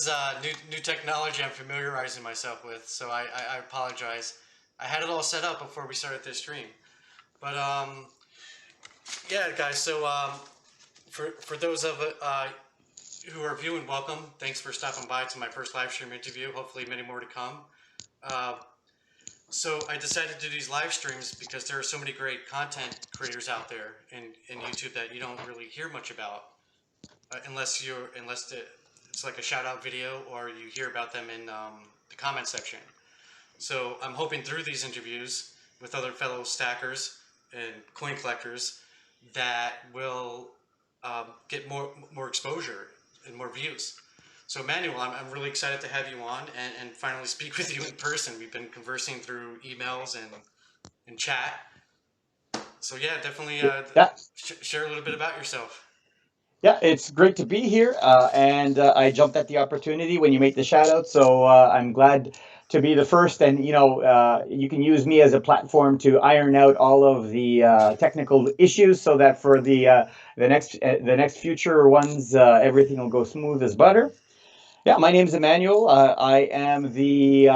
This is new technology I'm familiarizing myself with, so I apologize. I had it all set up before we started this stream, but yeah, guys. So for those of who are viewing, welcome. Thanks for stopping by to my first live stream interview. Hopefully, many more to come. Uh, so I decided to do these live streams because there are so many great content creators out there in YouTube that you don't really hear much about, it's like a shout out video or you hear about them in the comment section. So I'm hoping through these interviews with other fellow stackers and coin collectors that will get more exposure and more views. So Emanuel, I'm really excited to have you on and finally speak with you in person. We've been conversing through emails and chat. So yeah, definitely Yeah, share a little bit about yourself. yeah, it's great to be here, and I jumped at the opportunity when you made the shout out, so I'm glad to be the first. And you can use me as a platform to iron out all of the technical issues, so that for the next future ones, everything will go smooth as butter. Yeah, my name is Emmanuel. I am the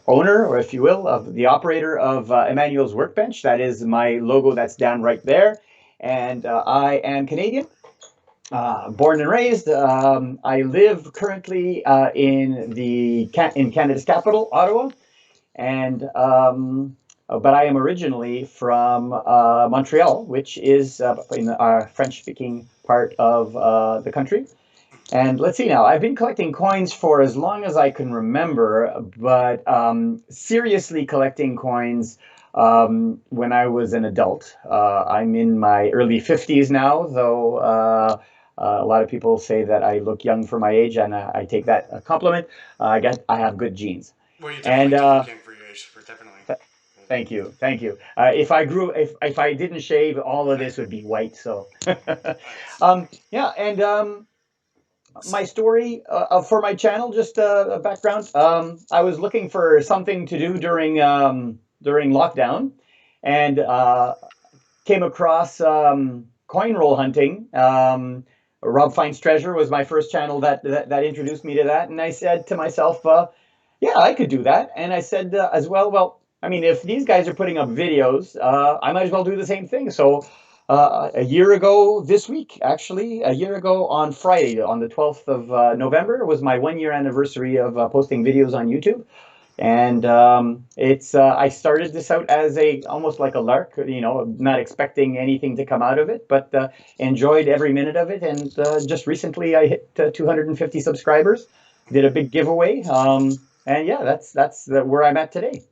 owner, or if you will, of the operator of Emmanuel's Workbench. That is my logo that's down right there. And I am Canadian, born and raised. I live currently in Canada's capital, Ottawa, and but I am originally from Montreal, which is in our French-speaking part of the country. And let's see now, I've been collecting coins for as long as I can remember, but seriously collecting coins when I was an adult. I'm in my early 50s now, though a lot of people say that I look young for my age, and I take that a compliment. I have good genes. Well, you And definitely do look young for your age, for definitely. thank you, thank you. If I didn't shave, all of this would be white. So, Nice. yeah, and my story for my channel, just a background. I was looking for something to do during lockdown, and came across coin roll hunting. Rob Finds Treasure was my first channel that introduced me to that, and I said to myself, "Yeah, I could do that." And I said as well, "Well, I mean, if these guys are putting up videos, I might as well do the same thing." So a year ago this week, actually, a year ago on Friday, on the 12th of November, was my 1 year anniversary of posting videos on YouTube. And it's I started this out as a almost like a lark, not expecting anything to come out of it, but enjoyed every minute of it. And just recently, I hit 250 subscribers, did a big giveaway, and yeah, that's where I'm at today.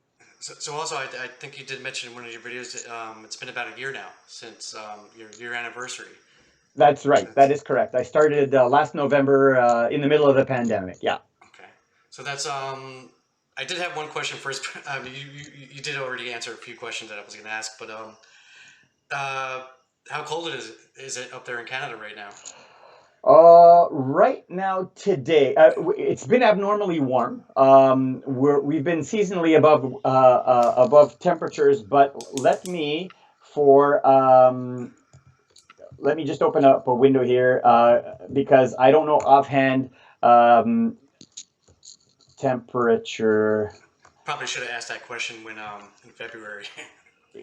So also, I think you did mention in one of your videos that it's been about a year now since your anniversary. That's right. That Since is correct. I started last November in the middle of the pandemic. Yeah. okay, so that's I did have one question first. You did already answer a few questions that I was going to ask, but uh, how cold is it up there in Canada right now? Right now, today, it's been abnormally warm. We've been seasonally above temperatures, but for let me just open up a window here because I don't know offhand um, temperature. Probably should have asked that question when in February.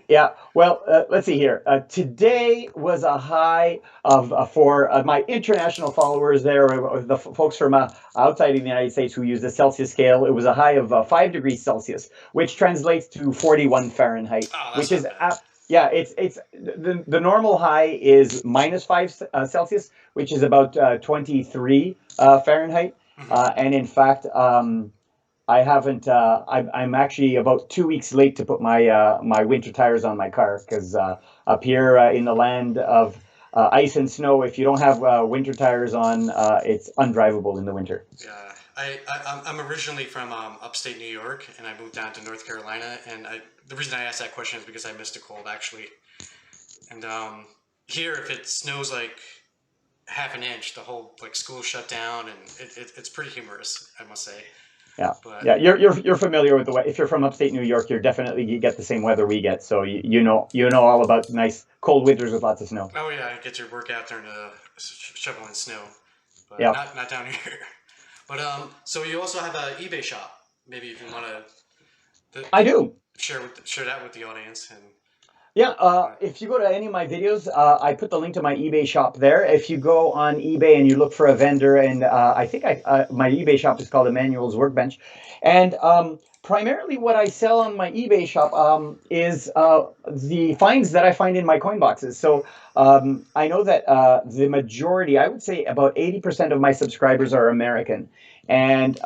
Yeah, well, let's see here. Today was a high of for my international followers there, the folks from outside of the United States who use the Celsius scale. It was a high of 5 degrees Celsius, which translates to 41 Fahrenheit, Oh, that's which not is bad. yeah, it's the normal high is -5 Celsius, which is about 23 Fahrenheit, Hmm. and in fact. I haven't. I'm actually about 2 weeks late to put my winter tires on my car because up here in the land of ice and snow, if you don't have winter tires on, it's undrivable in the winter. Yeah, I'm originally from upstate New York, and I moved down to North Carolina. And the reason I asked that question is because I missed a cold actually. And here, if it snows like half an inch, the whole like school shut down, and it's pretty humorous, I must say. Yeah, But yeah. You're familiar with the way. If you're from upstate New York, you get the same weather we get. So you know all about nice cold winters with lots of snow. oh yeah, get your workout during the shoveling snow. but Yeah, not down here. But so you also have an eBay shop. Maybe if you want I to do. share that with the audience and. Yeah, Uh, if you go to any of my videos, I put the link to my eBay shop there. If you go on eBay and you look for a vendor, and I think my eBay shop is called Emanuel's Workbench, and primarily what I sell on my eBay shop is the finds that I find in my coin boxes. So I know that the majority, I would say about 80% of my subscribers are American. And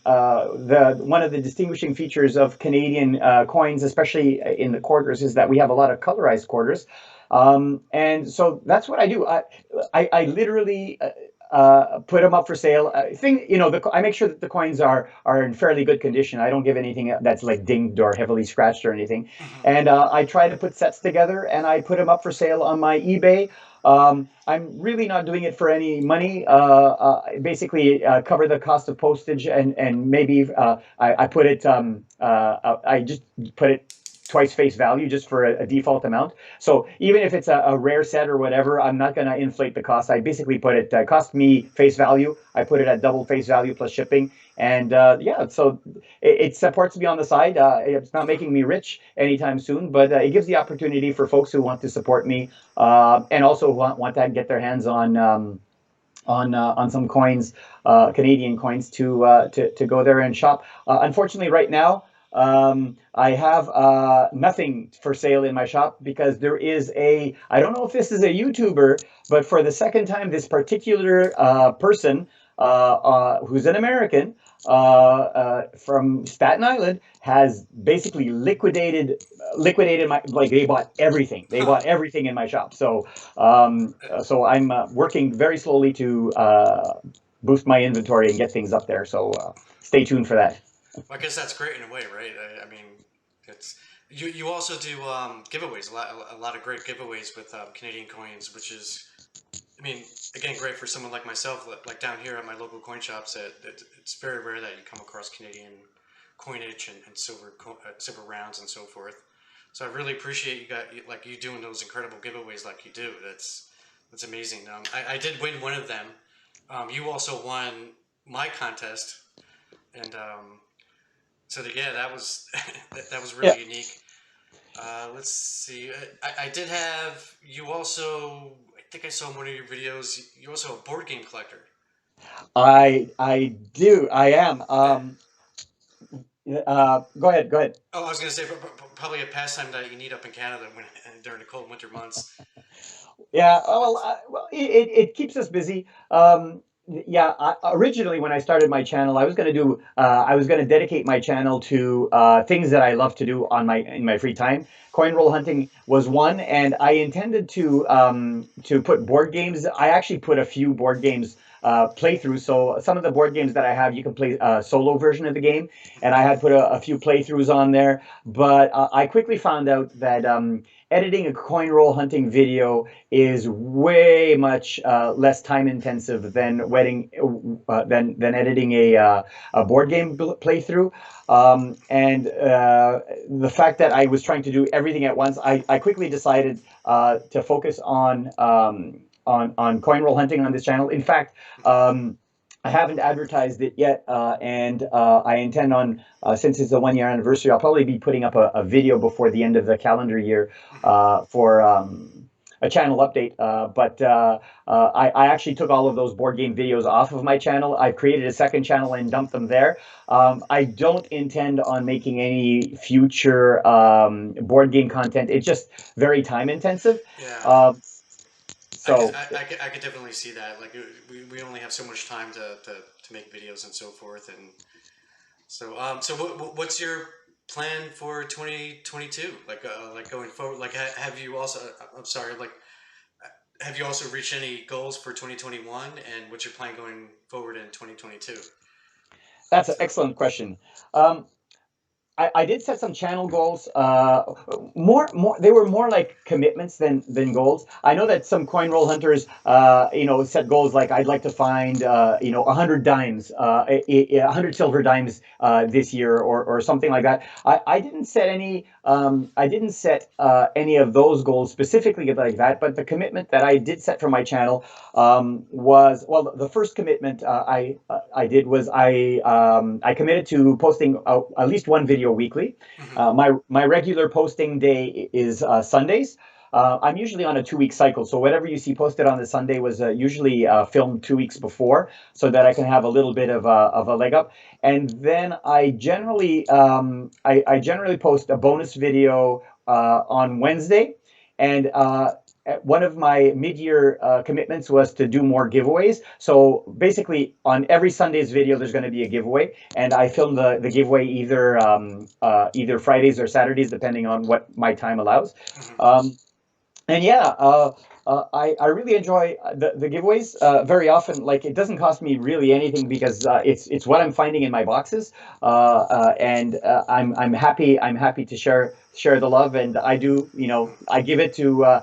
the one of the distinguishing features of Canadian coins, especially in the quarters, is that we have a lot of colorized quarters. And so that's what I do. I literally put them up for sale. I make sure that the coins are in fairly good condition. I don't give anything that's like dinged or heavily scratched or anything. mhm. And I try to put sets together and I put them up for sale on my eBay. I'm really not doing it for any money. Basically, cover the cost of postage and maybe I put it. I just put it twice face value just for a default amount. So even if it's a rare set or whatever, I'm not going to inflate the cost. I basically put it cost me face value. I put it at double face value plus shipping. And yeah, so it supports me on the side. It's not Okay. making me rich anytime soon, but it gives the opportunity for folks who want to support me and also want to get their hands on some coins, Canadian coins, to go there and shop. Unfortunately, right now, I have nothing for sale in my shop because there is I don't know if this is a YouTuber, but for the second time, this particular person who's an American from Staten Island has basically liquidated my, like, they bought everything. They Huh. bought everything in my shop. So I'm working very slowly to boost my inventory and get things up there. So stay tuned for that. Well, I guess that's great in a way, right? I mean, it's you also do giveaways, a lot of great giveaways with Canadian coins, which is, I mean, again, great for someone like myself, like down here at my local coin shops. It's very rare that you come across Canadian coinage and silver rounds and so forth. So I really appreciate like you doing those incredible giveaways like you do. That's amazing. I did win one of them. You also won my contest, and yeah, that was that was Yeah, really unique. Let's see. I did have you also. I think I saw in one of your videos. You're also a board game collector. I do. I am. Uh, Go ahead. Go ahead. oh, I was gonna say probably a pastime that you need up in Canada when during the cold winter months. Yeah, well, It's, it keeps us busy. Yeah, originally when I started my channel, I was going to dedicate my channel to things that I love to do in my free time. Coin roll hunting was one, and I intended to put board games. I actually put a few board games playthroughs. So some of the board games that I have, you can play a solo version of the game, and I had put a few playthroughs on there. But I quickly found out that editing a coin roll hunting video is way much less time intensive than editing a board game playthrough. And the fact that I was trying to do everything at once, I quickly decided to focus on coin roll hunting on this channel. In fact, I haven't advertised it yet, and I intend on, since it's a 1 year anniversary, I'll probably be putting up a video before the end of the calendar year for a channel update. But I actually took all of those board game videos off of my channel. I've created a second channel and dumped them there. I don't intend on making any future board game content. It's just very time intensive. yeah, Um, so I could definitely see that. Like we only have so much time to make videos and so forth, and so what's your plan for 2022? Like going forward, like have you also? I'm sorry, like have you also reached any goals for 2021, and what's your plan going forward in 2022? that's an So excellent question. Um, I did set some channel goals. More, they were more like commitments than goals. I know that some coin roll hunters, set goals like I'd like to find, 100 dimes, 100 silver dimes this year, or something like that. I didn't set any. I didn't set any of those goals specifically like that. But the commitment that I did set for my channel was, well, the first commitment I did was I committed to posting at least one video weekly. Hmm. My regular posting day is Sundays. I'm usually on a 2 week cycle, so whatever you see posted on the Sunday was usually filmed 2 weeks before, so that I can have a little bit of a leg up. And then I generally post a bonus video on Wednesday, and one of my mid-year commitments was to do more giveaways. So basically, on every Sunday's video, there's going to be a giveaway, and I film the giveaway either Fridays or Saturdays, depending on what my time allows. Hmm. Um, and yeah, I really enjoy the giveaways. Very often, like, it doesn't cost me really anything, because it's what I'm finding in my boxes, and I'm happy to share the love, and I give it to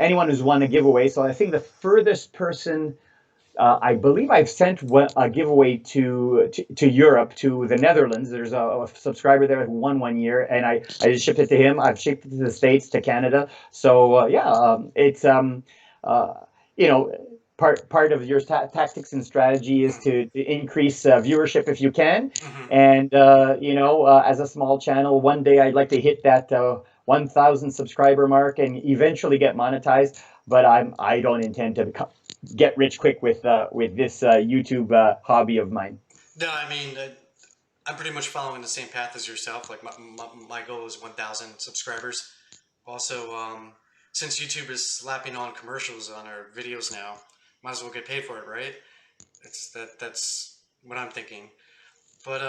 anyone who's won a giveaway. So I think the furthest person, I believe I've sent a giveaway to Europe, to the Netherlands. There's a subscriber there who won one year, and I just shipped it to him. I've shipped it to the States, to Canada. So yeah, it's uh, you know part of your tactics and strategy is to increase viewership if you can. Hmm. And as a small channel, one day I'd like to hit that 1,000 subscriber mark and eventually get monetized. But I don't intend to get rich quick with this YouTube hobby of mine. No, I mean, I'm pretty much following the same path as yourself. Like my goal is 1,000 subscribers. Also, since YouTube is slapping on commercials on our videos now, might as well get paid for it, right? That's what I'm thinking. But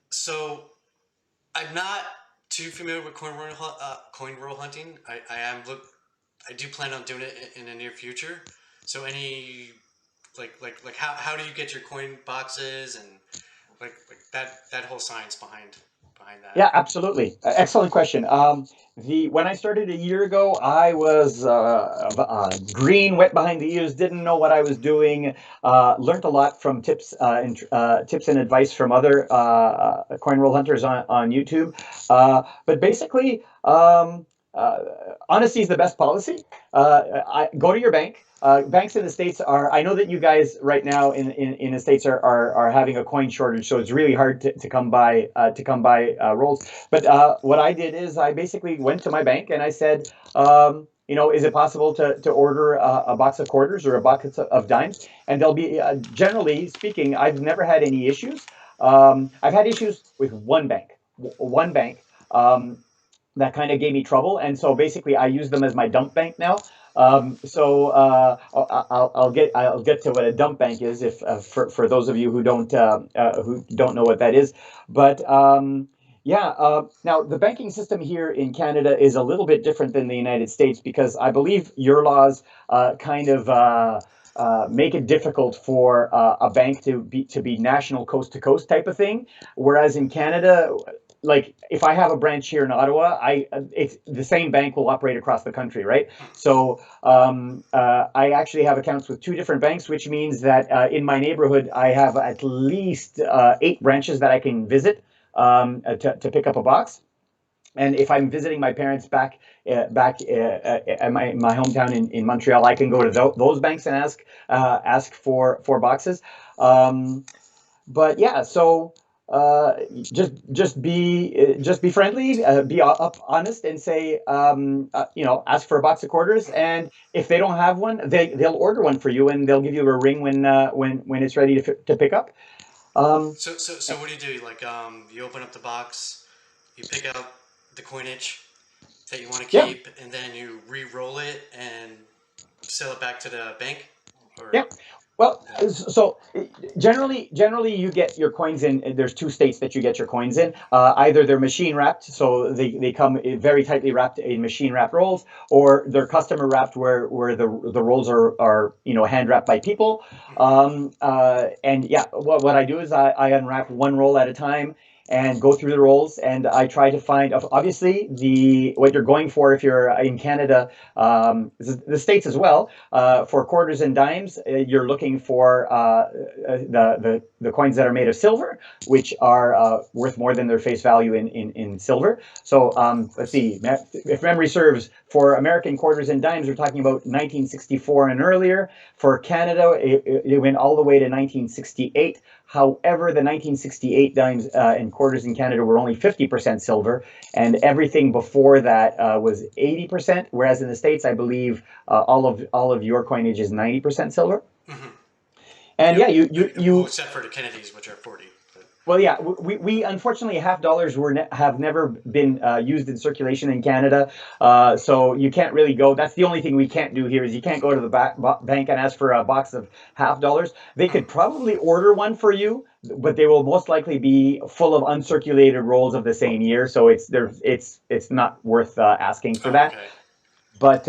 so I'm not too familiar with coin roll hunting. I do plan on doing it in the near future. So any like how do you get your coin boxes, and that whole science behind that? Yeah, absolutely. Excellent question. The When I started a year ago, I was green, wet behind the ears, didn't know what I was doing. Learned a lot from tips and advice from other coin roll hunters on YouTube. But basically, honesty is the best policy. Go to your bank. Banks in the States are, I know that you guys right now in the States are having a coin shortage, so it's really hard to come by rolls. But what I did is I basically went to my bank and I said, is it possible to order a box of quarters or a box of dimes? And they'll be, generally speaking, I've never had any issues. I've had issues with one bank. That kind of gave me trouble, and so basically I use them as my dump bank now. I'll get to what a dump bank is, if for those of you who don't know what that is. But yeah, now the banking system here in Canada is a little bit different than the United States, because I believe your laws kind of make it difficult for a bank to be national, coast to coast type of thing, whereas in Canada, like, if I have a branch here in Ottawa, it's the same bank will operate across the country, right? So I actually have accounts with two different banks, which means that in my neighborhood I have at least 8 branches that I can visit to pick up a box. And if I'm visiting my parents back at my hometown in Montreal, I can go to those banks and ask for boxes. Um, but yeah, so just be friendly, be honest, and say, ask for a box of quarters, and if they don't have one, they'll order one for you, and they'll give you a ring when it's ready to pick up. Um, So what do you do? Like you open up the box, you pick out the coinage that you want to yeah, keep, and then you re-roll it and sell it back to the bank, or yeah. Well, yeah. so generally you get your coins in. There's two states that you get your coins in. Either they're machine wrapped, so they come very tightly wrapped in machine wrapped rolls, or they're customer wrapped, where the rolls are hand wrapped by people. And yeah, what I do is I unwrap one roll at a time, and go through the rolls, and I try to find, obviously, the what you're going for if you're in Canada, the States as well. For quarters and dimes, you're looking for the coins that are made of silver, which are worth more than their face value in silver. So let's see, if memory serves, for American quarters and dimes, we're talking about 1964 and earlier. For Canada, it went all the way to 1968. However, the 1968 dimes and quarters in Canada were only 50% silver, and everything before that was 80%. Whereas in the States, I believe all of your coinage is 90% silver. Mm-hmm. And yep. you except for the Kennedys, which are 40. But. Well, yeah, we unfortunately $half have never been used in circulation in Canada, so you can't really go. That's the only thing we can't do here is you can't go to the bank and ask for a box of $half. They could probably order one for you, but they will most likely be full of uncirculated rolls of the same year, so it's not worth asking for that. Okay. But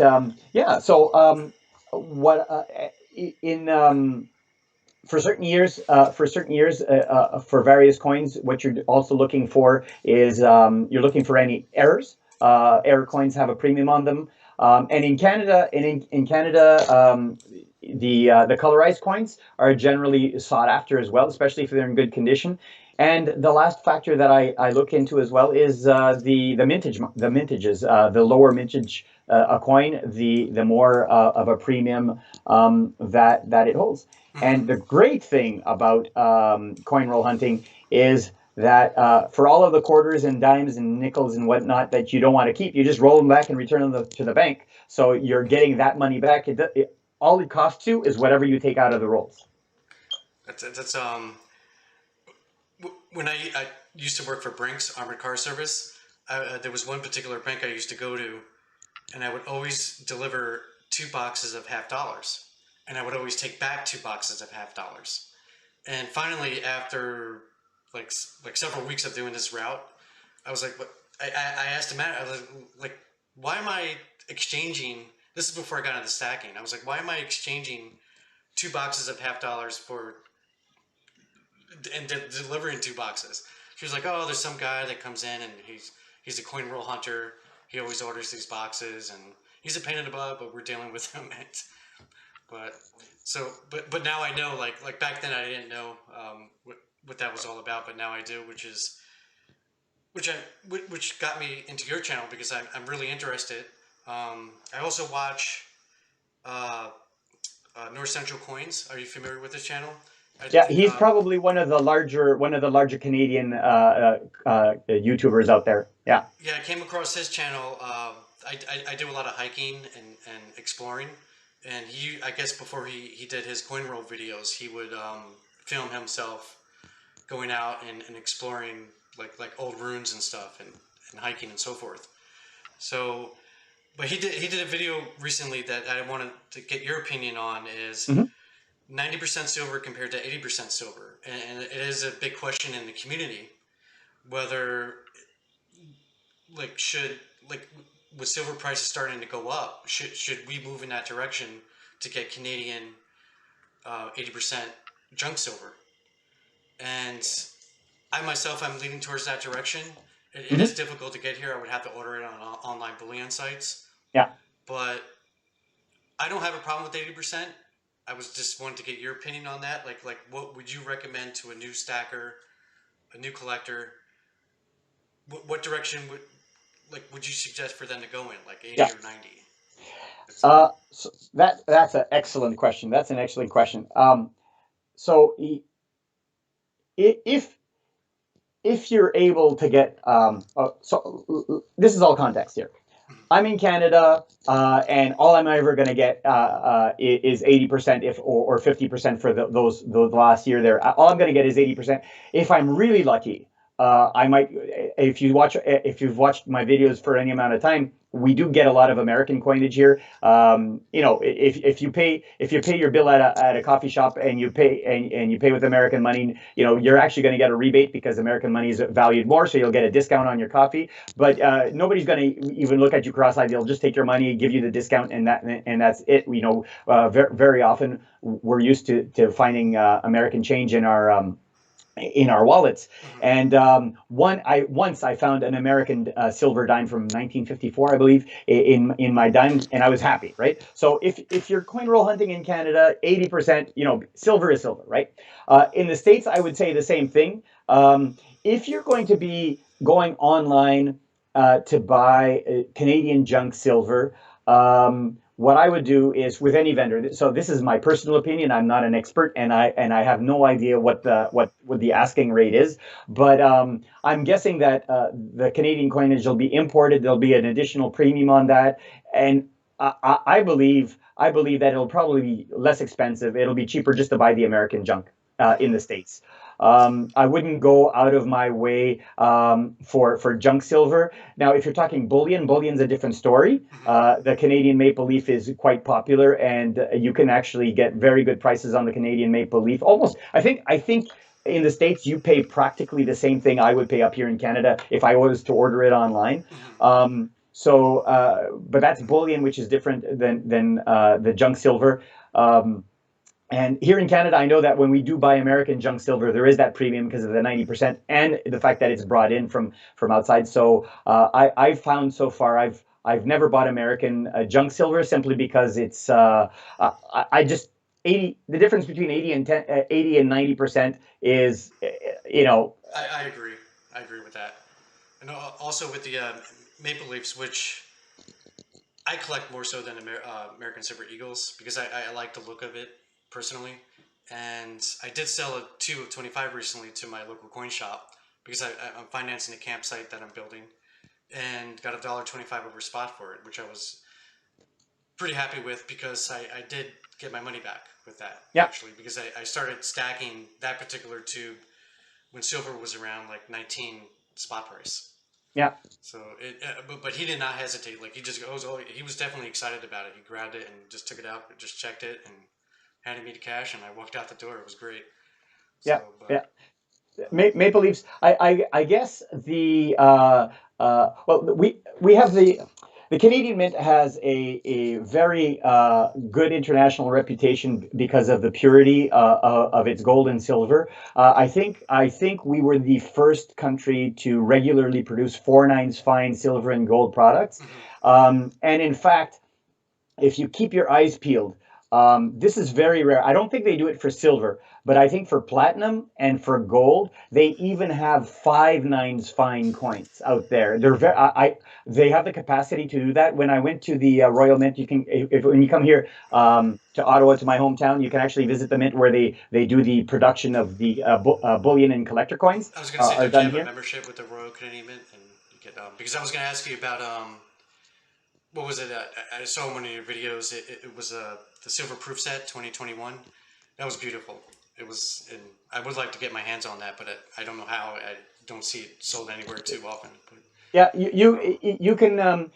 yeah, so what in for certain years, for various coins, what you're also looking for is you're looking for any errors. Error coins have a premium on them, and in Canada, the colorized coins are generally sought after as well, especially if they're in good condition. And the last factor that I look into as well is the mintages. The lower mintage a coin, the more of a premium that it holds. And the great thing about coin roll hunting is that for all of the quarters and dimes and nickels and whatnot that you don't want to keep, you just roll them back and return them to the bank. So you're getting that money back. All it costs you is whatever you take out of the rolls. That's when I used to work for Brinks Armored Car Service. There was one particular bank I used to go to, and I would always deliver 2 boxes of $half. And I would always take back 2 boxes of $half. And finally, after like several weeks of doing this route, I was like, "What?" I asked him, I was like, "Why am I exchanging?" This is before I got into stacking. I was like, "Why am I exchanging 2 boxes of $half for and delivering 2 boxes?" She was like, "Oh, there's some guy that comes in and he's a coin roll hunter. He always orders these boxes and he's a pain in the butt, but we're dealing with him." But now I know, like back then I didn't know what that was all about, but now I do, which got me into your channel because I'm really interested. I also watch North Central Coins. Are you familiar with this channel? Yeah, he's probably one of the larger Canadian YouTubers out there. Yeah. Yeah, I came across his channel. I do a lot of hiking and exploring. And I guess before he did his coin roll videos, he would film himself going out and exploring like old ruins and stuff and hiking and so forth. So, but he did a video recently that I wanted to get your opinion on is 90% silver compared to 80% silver, and it is a big question in the community whether with silver prices starting to go up, should we move in that direction to get Canadian 80% junk silver? And I myself, I'm leaning towards that direction. It is difficult to get here. I would have to order it on online bullion sites. Yeah. But I don't have a problem with 80%. I was just wanting to get your opinion on that. Like what would you recommend to a new stacker, a new collector? What direction would you suggest for them to go in, like 80 or 90? So that's an excellent question. That's an excellent question. So if you're able to get so this is all context here. I'm in Canada, and all I'm ever going to get is 80% or 50% for those last year there. All I'm going to get is 80%. If I'm really lucky, I might. If you've watched my videos for any amount of time, we do get a lot of American coinage here. If you pay your bill at a coffee shop and you pay with American money, you're actually going to get a rebate because American money is valued more, so you'll get a discount on your coffee. But nobody's going to even look at you cross-eyed. They'll just take your money, give you the discount, and that's it. Very often we're used to finding American change in our in our wallets. Hmm. And once I found an American silver dime from 1954, I believe, in my dime, and I was happy, right? So if you're coin roll hunting in Canada, 80%, silver is silver, right? In the States, I would say the same thing. If you're going to be going online to buy Canadian junk silver, what I would do is with any vendor. So this is my personal opinion. I'm not an expert, and I have no idea what the asking rate is. But I'm guessing that the Canadian coinage will be imported. There'll be an additional premium on that, and I believe that it'll probably be less expensive. It'll be cheaper just to buy the American junk in Hmm. the States. I wouldn't go out of my way for junk silver. Now, if you're talking bullion, bullion's a different story. Hmm. The Canadian maple leaf is quite popular, and you can actually get very good prices on the Canadian maple leaf. Almost, I think in the States you pay practically the same thing I would pay up here in Canada if I was to order it online. Hmm. But that's bullion, which is different than the junk silver. Um, and here in Canada, I know that when we do buy American junk silver, there is that premium because of the 90% and the fact that it's brought in from outside. So I've found so far, I've never bought American junk silver simply because it's I just 80. The difference between 80 and 90% is I agree. I agree with that. And also with the maple leafs, which I collect more so than American Silver Eagles because I like the look of it personally. And I did sell a 2 of 25 recently to my local coin shop because I'm financing a campsite that I'm building and got $1.25 over spot for it, which I was pretty happy with because I did get my money back with that yeah, actually because I started stacking that particular tube when silver was around like 19 spot price. yeah. So but he did not hesitate. Like he just goes, oh, he was definitely excited about it. He grabbed it and just took it out, just checked it, and handed me the cash, and I walked out the door. It was great. So, Yeah, but yeah. Maple Leafs. I guess well, we have the Canadian Mint has a very good international reputation because of the purity of its gold and silver. I think we were the first country to regularly produce 4 nines fine silver and gold products, mhm. and in fact, if you keep your eyes peeled, this is very rare. I don't think they do it for silver, but I think for platinum and for gold, they even have 5 nines fine coins out there. They have the capacity to do that. When I went to the Royal Mint, you can when you come here to Ottawa, to my hometown, you can actually visit the mint where they do the production of the bullion and collector coins I was gonna say, are don't you done have a here. membership with the Royal Canadian Mint? And you get because I was gonna ask you about what was it? I saw one of your videos. It was the silver proof set 2021. That was beautiful. It was, and I would like to get my hands on that, but I don't know how. I don't see it sold anywhere too often. But Yeah, um,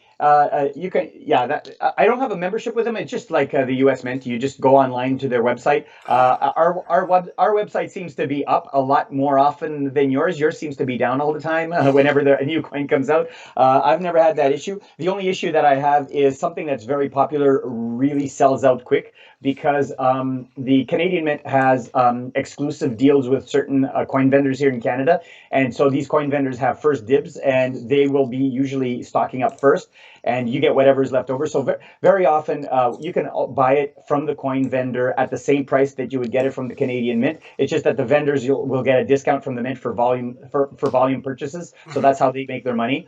you can yeah that I don't have a membership with them. It's just like the U.S. Mint. You just go online to their website. Our website seems to be up a lot more often than yours. Yours seems to be down all the time whenever a new coin comes out. I've never had that issue. The only issue that I have is something that's very popular really sells out quick because the Canadian Mint has exclusive deals with certain coin vendors here in Canada, and so these coin vendors have first dibs, and they will be usually stocking up first, and you get whatever's left over. So very often you can buy it from the coin vendor at the same price that you would get it from the Canadian Mint. It's just that the vendors will get a discount from the mint for volume purchases. So mhm. that's how they make their money.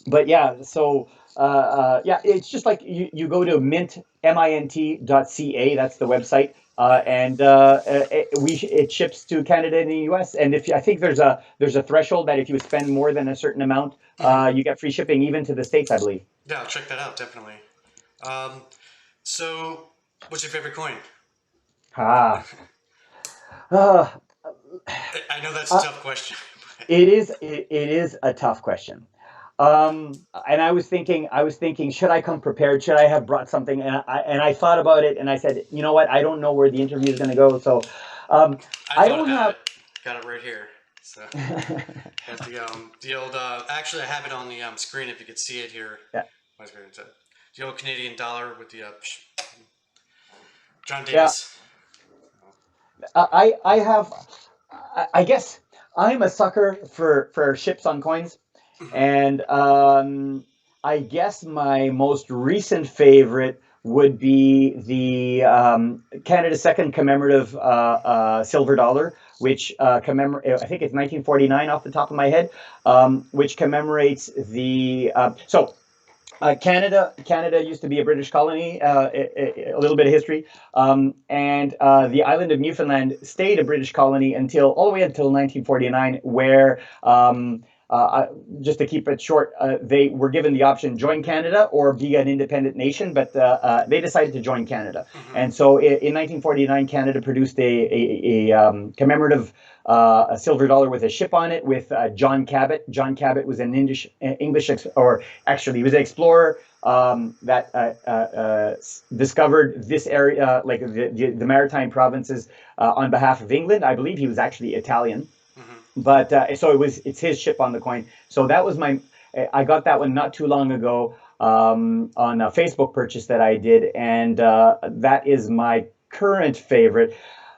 But yeah, so yeah, it's just like you go to mint.ca. That's the website, and it ships to Canada and the U.S. And if I think there's a threshold that if you spend more than a certain amount, Mhm. you get free shipping even to the States, I believe. Yeah, I'll check that out definitely. Um, so, what's your favorite coin? Ah, uh, I know that's a uh, tough question. it is a tough question. And I was thinking, should I come prepared? Should I have brought something? And I thought about it, and I said, you know what? I don't know where the interview is going to go, so um, I I thought don't about have. it. Got it right here. So, got the old. Actually, I have it on the screen if you could see it here. Yeah, My screen. The old Canadian dollar with the John yeah. Davis. I have. I guess I'm a sucker for ships on coins. Mhm. And I guess my most recent favorite would be the Canada's second commemorative silver dollar, which I think it's 1949 off the top of my head, which commemorates the. Canada used to be a British colony. A little bit of history, and the island of Newfoundland stayed a British colony until all the way until 1949, where just to keep it short, they were given the option join Canada or be an independent nation, but they decided to join Canada. Mhm. And so in 1949, Canada produced a commemorative a silver dollar with a ship on it with John Cabot. John Cabot was an English or actually he was an explorer that discovered this area, like the maritime provinces, on behalf of England. I believe he was actually Italian, Mhm. but so it's his ship on the coin. So that was my. I got that one not too long ago on a Facebook purchase that I did, and that is my current favorite.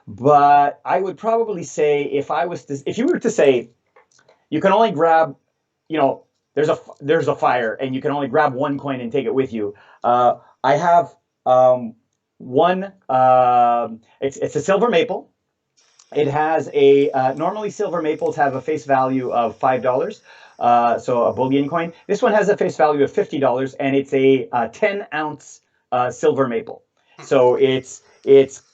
But I would probably say if you were to say you can only grab, you know, there's a fire and you can only grab one coin and take it with you. I have one. It's a silver maple. It has a normally silver maples have a face value of $5, so a bullion coin. This one has a face value of $50, and it's a 10-ounce silver maple. Mhm. So it's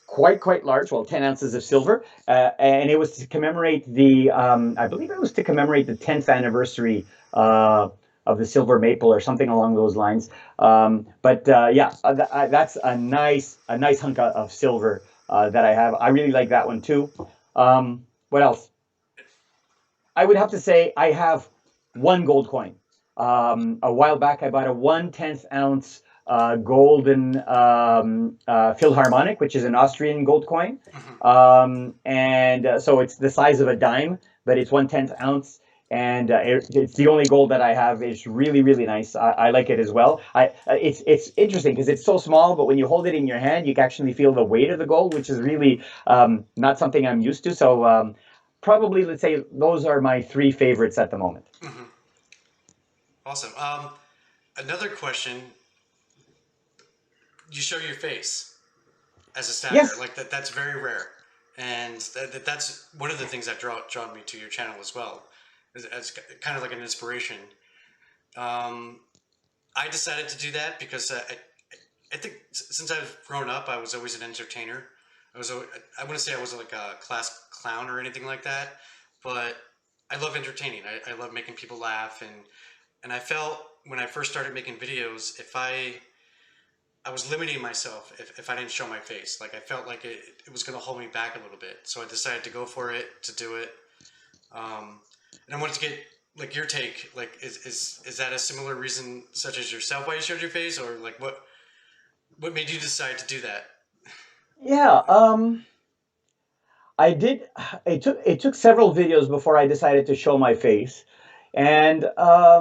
quite large. Well, 10 ounces of silver, and it was to commemorate the I believe it was to commemorate the 10th anniversary. Of the silver maple or something along those lines, but yeah, that's a nice hunk of silver that I have. I really like that one too. What else? I would have to say I have one gold coin. A while back, I bought a 1/10 ounce golden Philharmonic, which is an Austrian gold coin. Mhm. And so it's the size of a dime, but it's 1/10 ounce. And it's the only gold that I have. It's really nice. I like it as well. It's interesting because it's so small, but when you hold it in your hand, you can actually feel the weight of the gold, which is really not something I'm used to. So probably let's say those are my three favorites at the moment. Mhm. Awesome. Another question: you show your face as a stacker, Yes. like that. That's very rare, and that's one of the things that drawn me to your channel as well, as kind of like an inspiration. Um, I decided to do that because I think since I've grown up, I was always an entertainer. I wouldn't say I was like a class clown or anything like that, but I love entertaining. I love making people laugh, and I felt when I first started making videos, if I was limiting myself if I didn't show my face. Like I felt like it was going to hold me back a little bit. So I decided to go for it, to do it. And I wanted to get like your take. Like is that a similar reason, such as yourself, why you showed your face, or like what made you decide to do that? Yeah. I did. It took several videos before I decided to show my face, and I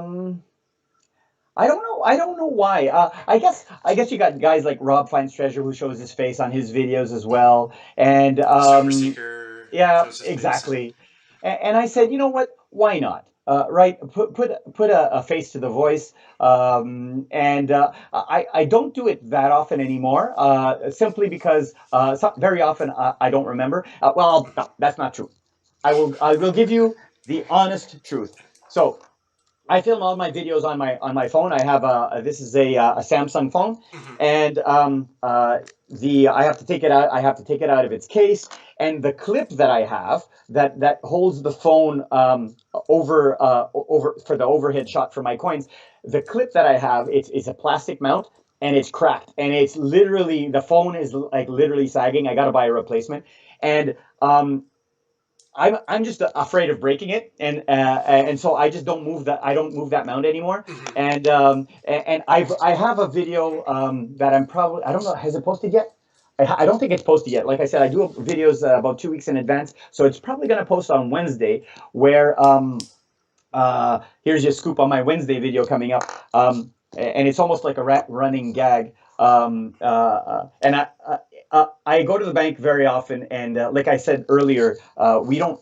don't know. I don't know why. I guess you got guys like Rob Finds Treasure who shows his face on his videos as well, and Silver Seeker yeah, shows his face, and exactly. And I said, you know what? Why not? Right? Put a face to the voice. And I don't do it that often anymore, simply because very often I don't remember. Well, no, that's not true. I will give you the honest truth. So I film all my videos on my phone. I have this is a Samsung phone, Mhm. and the I have to take it out. I have to take it out of its case, and the clip that I have that holds the phone over for the overhead shot for my coins. The clip that I have it's a plastic mount. And it's cracked, and it's literally the phone is like literally sagging. I got to buy a replacement, and I'm just afraid of breaking it, and so I just don't move that. I don't move that mount anymore. Mhm. And I have a video that I'm probably I don't know, has it posted yet? I don't think it's posted yet. Like I said, I do videos about 2 weeks in advance, so it's probably going to post on Wednesday. Where here's your scoop on my Wednesday video coming up, and it's almost like a running gag. And I go to the bank very often, and like I said earlier, we don't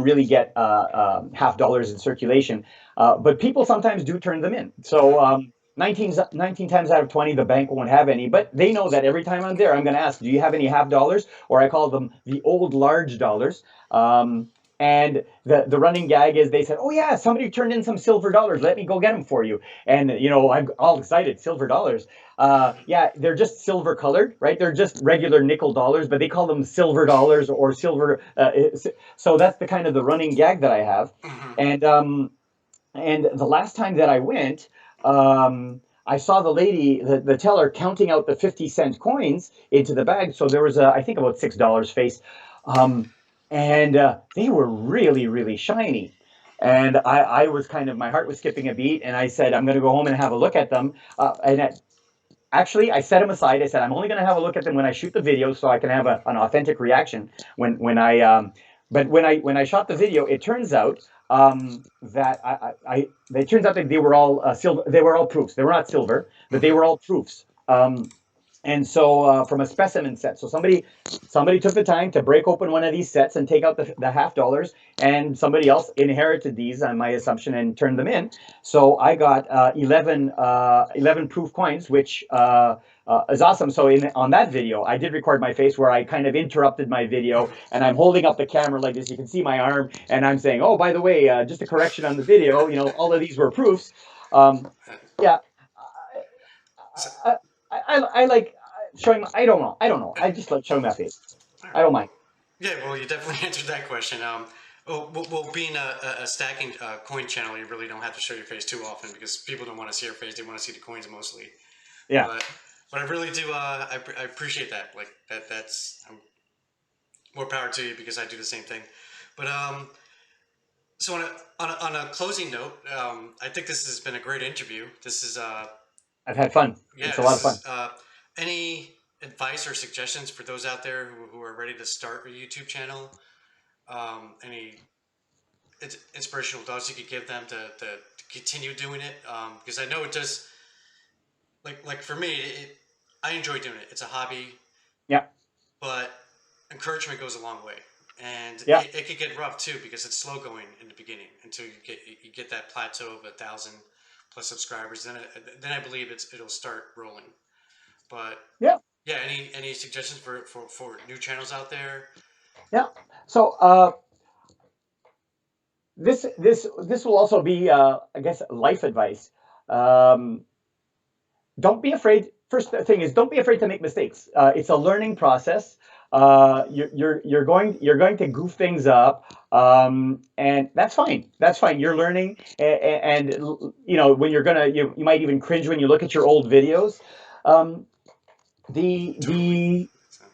really get half dollars in circulation, but people sometimes do turn them in. So 19 times out of 20, the bank won't have any, but they know that every time I'm there, I'm going to ask, do you have any half dollars? Or I call them the old large dollars. And the running gag is they said, oh yeah, somebody turned in some silver dollars. Let me go get them for you. And I'm all excited, silver dollars. Yeah, they're just silver colored, right? They're just regular nickel dollars, but they call them silver dollars or silver. So that's the kind of the running gag that I have. Mhm. And the last time that I went, I saw the lady, the teller, counting out the 50-cent coins into the bag. So there was, I think, about $6 face. Um, and they were really, really shiny. And I was kind of, my heart was skipping a beat. And I said, I'm going to go home and have a look at them. Actually, I set them aside. I said, I'm only going to have a look at them when I shoot the video so I can have an authentic reaction when but when I shot the video, it turns out that it turns out that they were all silver. They were all proofs. They were not silver, but they Mhm. were all proofs. And so from a specimen set, so somebody took the time to break open one of these sets and take out the half dollars, and somebody else inherited these on my assumption and turned them in. So I got 11 proof coins, which is awesome. So on that video, I did record my face where I kind of interrupted my video, and I'm holding up the camera like this. You can see my arm, and I'm saying, "Oh, by the way, just a correction on the video. All of these were proofs." Um, yeah, So- I, I like showing. I don't know. I just like showing my face. I don't mind. Yeah, well, you definitely answered that question. Being a stacking coin channel, you really don't have to show your face too often because people don't want to see your face; they want to see the coins mostly. Yeah, But I really do. I appreciate that. Like that's more power to you because I do the same thing. But so on a closing note, I think this has been a great interview. This is I've had fun. yeah, It's a lot this of fun. is any advice or suggestions for those out there who are ready to start a YouTube channel? Any inspirational thoughts you could give them to continue doing it? Because I know it does. Like for me, I enjoy doing it. It's a hobby, Yeah, but encouragement goes a long way, and yeah, it could get rough too because it's slow going in the beginning until you get that plateau of 1,000+ subscribers. Then I believe it'll start rolling. But yeah, yeah, any suggestions for new channels out there? yeah. So this will also be, I guess, life advice. Um, don't be afraid. First thing is, don't be afraid to make mistakes. It's a learning process. You're going to goof things up, and that's fine. That's fine. You're learning, and when you might even cringe when you look at your old videos. Um, Totally.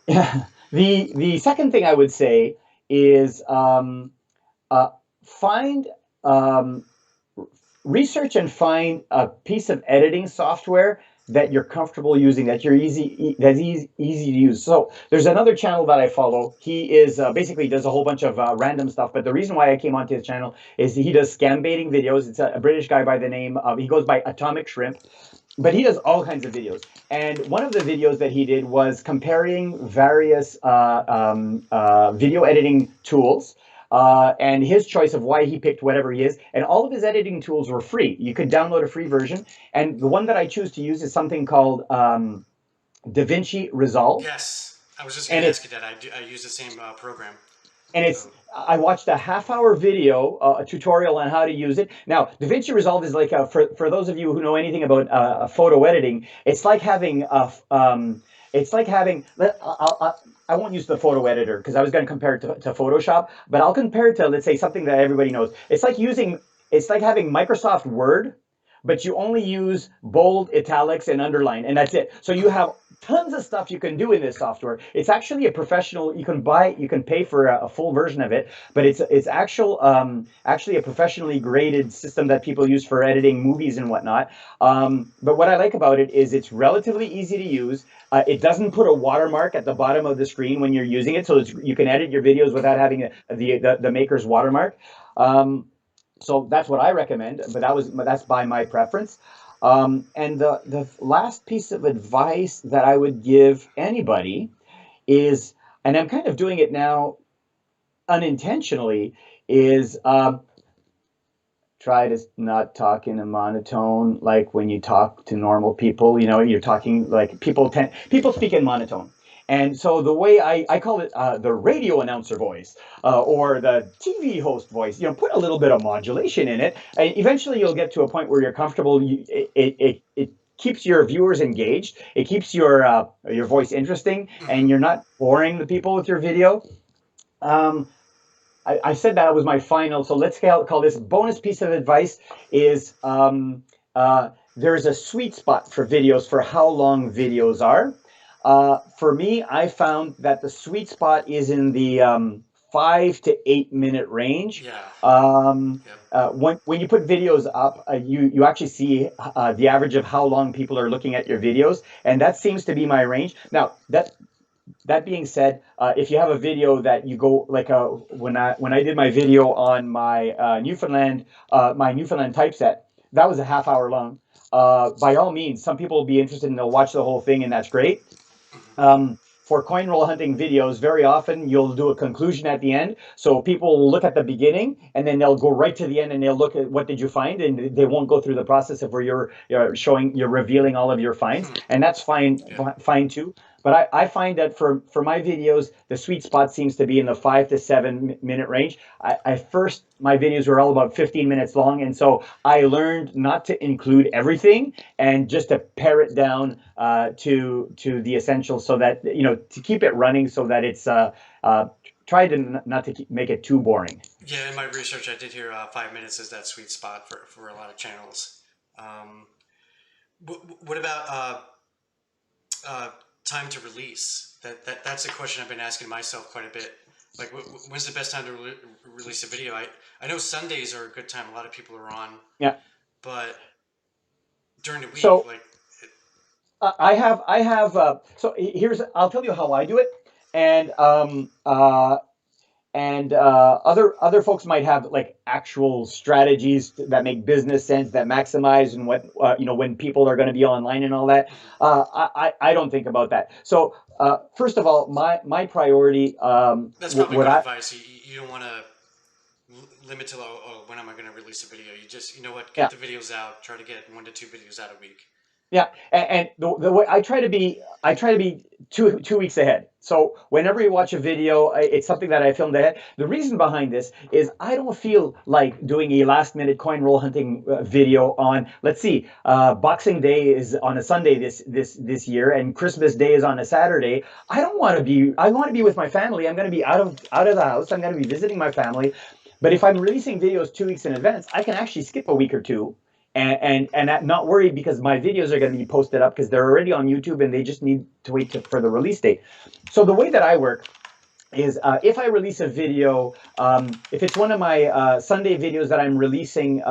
the So, the second thing I would say is uh, find um, research and find a piece of editing software that you're comfortable using, that you're easy to use. So there's another channel that I follow. He is basically does a whole bunch of random stuff. But the reason why I came onto his channel is he does scam baiting videos. It's a British guy by the name of, he goes by Atomic Shrimp, but he does all kinds of videos. And one of the videos that he did was comparing various video editing tools, and his choice of why he picked whatever he is. And all of his editing tools were free. You could download a free version. And the one that I choose to use is something called DaVinci Resolve. yes, I was just going And to ask it's you that. I use the same program. and So it's I watched a half-hour video, a tutorial on how to use it. Now, DaVinci Resolve is like for those of you who know anything about photo editing, it's like having it's like having. I won't use the photo editor because I was going to compare it to Photoshop, but I'll compare it to, let's say, something that everybody knows. It's like having Microsoft Word, but you only use bold, italics, and underline, and that's it. So you have tons of stuff you can do in this software. It's actually a professional. You can pay for a full version of it, but it's actually a professionally graded system that people use for editing movies and whatnot. But what I like about it is it's relatively easy to use. It doesn't put a watermark at the bottom of the screen when you're using it, so you can edit your videos without having the maker's watermark. So that's what I recommend, but that's by my preference. And the last piece of advice that I would give anybody is, and I'm kind of doing it now unintentionally, is try to not talk in a monotone like when you talk to normal people. You know, you're talking like people speak in monotone. And so the way I call it the radio announcer voice or the TV host voice, you know, put a little bit of modulation in it. And eventually you'll get to a point where you're comfortable. It keeps your viewers engaged. It keeps your voice interesting, and you're not boring the people with your video. Um, I said that was my final. So let's call this bonus piece of advice is there's a sweet spot for videos for how long videos are. For me, I found that the sweet spot is in the 5 to 8 minute range. Yeah. Yep. When you put videos up, you actually see the average of how long people are looking at your videos, and that seems to be my range. Now that being said, if you have a video that you go like when I did my video on my Newfoundland typeset, that was a half hour long. By all means, some people will be interested and they'll watch the whole thing, and that's great. For coin roll hunting videos, very often you'll do a conclusion at the end. So people will look at the beginning and then they'll go right to the end and they'll look at what did you find, and they won't go through the process of where you're revealing all of your finds, and that's fine, Yeah. fine too. But I find that for my videos, the sweet spot seems to be in the 5 to 7 minute range. My videos were all about 15 minutes long, and so I learned not to include everything and just to pare it down to the essentials, so that to keep it running, so that it's try to not to make it too boring. Yeah, in my research, I did hear 5 minutes is that sweet spot for a lot of channels. Um, what about uh, time to release? That's a question I've been asking myself quite a bit. Like, when's the best time to release a video? I know Sundays are a good time. A lot of people are on, Yeah. but during the week, So like, so here's I'll tell you how I do it, and other folks might have like actual strategies that make business sense, that maximize and what when people are going to be online and all that. I don't think about that. So first of all, my priority, that's probably what good I advice. You don't want to limit to, oh, when am I going to release a video? You just, get yeah. the videos out. Try to get 1 to 2 videos out a week. Yeah, and the way I try to be two weeks ahead. So whenever you watch a video, it's something that I filmed ahead. The reason behind this is I don't feel like doing a last minute coin roll hunting video on. Let's see, Boxing Day is on a Sunday this year, and Christmas Day is on a Saturday. I don't want to be. I want to be with my family. I'm going to be out of the house. I'm going to be visiting my family. But if I'm releasing videos 2 weeks in advance, I can actually skip a week or two and not worried, because my videos are going to be posted up because they're already on YouTube and they just need to wait for the release date. So the way that I work is if I release a video, if it's one of my Sunday videos that I'm releasing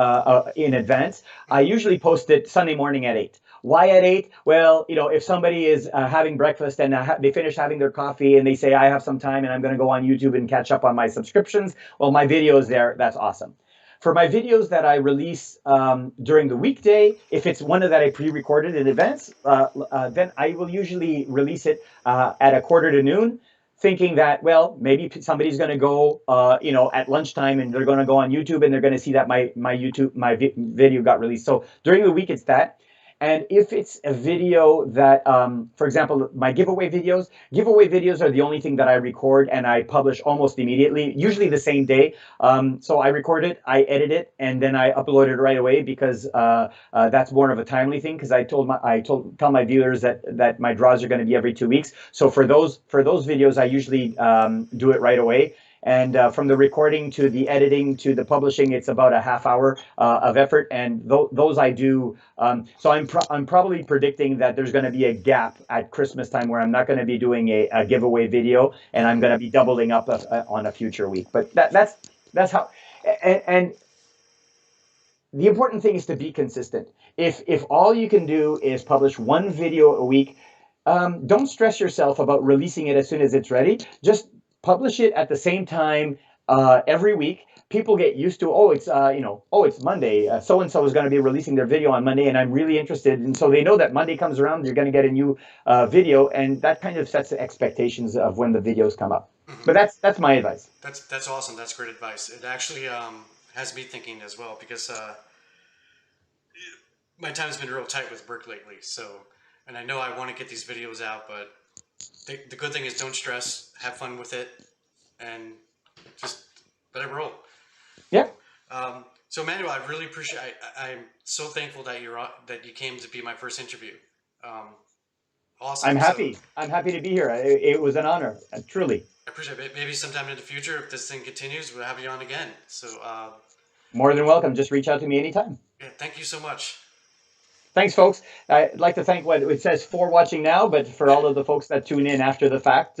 in advance, I usually post it Sunday morning at 8. Why at 8? Well, if somebody is having breakfast and they finish having their coffee and they say, I have some time and I'm going to go on YouTube and catch up on my subscriptions, well, my video is there. That's awesome. For my videos that I release during the weekday, if it's one that I pre-recorded in advance, then I will usually release it at a quarter to noon, thinking that, well, maybe somebody's going to go, at lunchtime, and they're going to go on YouTube and they're going to see that my video got released. So during the week, it's that. And if it's a video that, for example, my giveaway videos are the only thing that I record and I publish almost immediately, usually the same day. So I record it, I edit it, and then I upload it right away, because that's more of a timely thing. Because I tell my viewers that my draws are going to be every 2 weeks. So for those videos, I usually do it right away. And from the recording to the editing to the publishing, it's about a half hour of effort. And those I do. So I'm probably predicting that there's going to be a gap at Christmas time where I'm not going to be doing a giveaway video, and I'm going to be doubling up on a future week. But that's how. And the important thing is to be consistent. If all you can do is publish one video a week, don't stress yourself about releasing it as soon as it's ready. Just publish it at the same time every week. People get used to, oh, it's oh, it's Monday. So and so is going to be releasing their video on Monday, and I'm really interested. And so they know that Monday comes around, you're going to get a new video, and that kind of sets the expectations of when the videos come up. Hmm. But that's my advice. That's awesome. That's great advice. It actually has me thinking as well because my time's been real tight with work lately. So, and I know I want to get these videos out, but the good thing is don't stress, have fun with it, and just let it roll. Yeah, So, Manuel, I really appreciate. I'm so thankful that that you came to be my first interview. Um, awesome. I'm So happy. I'm happy to be here. It was an honor, truly. I appreciate it. Maybe sometime in the future, if this thing continues, we'll have you on again. So More than welcome. Just reach out to me anytime. yeah, thank you so much. Thanks, folks. I'd like to thank what it says for watching now, but for Yeah, all of the folks that tune in after the fact,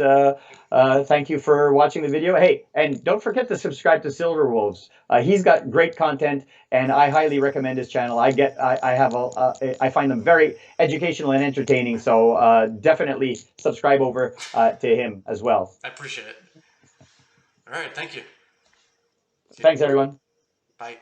thank you for watching the video. Hey, and don't forget to subscribe to Silver Wolves. He's got great content, and I highly recommend his channel. I find them very educational and entertaining. So definitely subscribe over to him as well. I appreciate it. All right, thank you. Thanks, everyone. Bye.